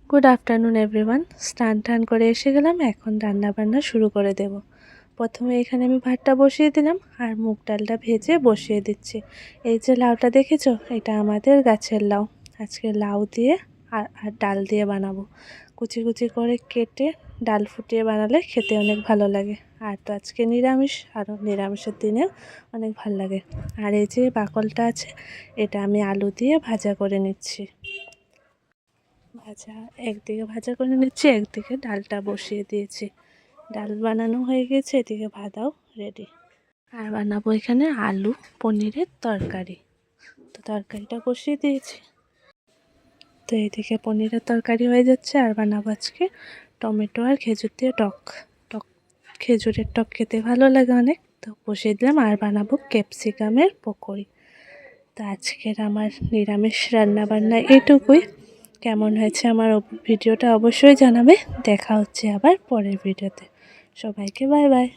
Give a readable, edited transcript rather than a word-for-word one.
Good afternoon everyone. স্নান টান করে এসে গেলাম, এখন রান্না বান্না শুরু করে দেব। প্রথমে এখানে আমি ভাতটা বসিয়ে দিলাম আর মুগ ডালটা ভেজে বসিয়ে দিচ্ছি। এই যে লাউটা দেখেছো, এটা আমাদের গাছের লাউ। আজকে লাউ দিয়ে আর ডাল দিয়ে বানাবো। কুচি কুচি করে কেটে ডাল ফুটিয়ে বানালে খেতে অনেক ভালো লাগে। আর তো আজকে নিরামিষ, আরও নিরামিষের দিনে অনেক ভালো লাগে। আর এই যে বাকলটা আছে, এটা আমি আলু দিয়ে ভাজা করে নিচ্ছি। একদিকে ভাজা করে নিচ্ছি, একদিকে ডালটা বসিয়ে দিয়েছি। ডাল বানানো হয়ে গেছে, এদিকে ভাজাও রেডি। আর বানাবো এখানে আলু পনিরের তরকারি। তো তরকারিটা বসিয়ে দিয়েছি। তো এইদিকে পনিরের তরকারি হয়ে যাচ্ছে, আর বানাবো আজকে টমেটো আর খেজুর দিয়ে টক টক খেজুরের টক খেতে ভালো লাগে অনেক, তো বসিয়ে দিলাম। আর বানাবো ক্যাপসিকামের পকোড়ি। তো আজকের আমার নিরামিষ রান্নাবান্না এটুকুই। কেমন হয়েছে আমার ভিডিওটা অবশ্যই জানাবে। দেখা হচ্ছে আবার পরের ভিডিওতে। সবাইকে বাই বাই।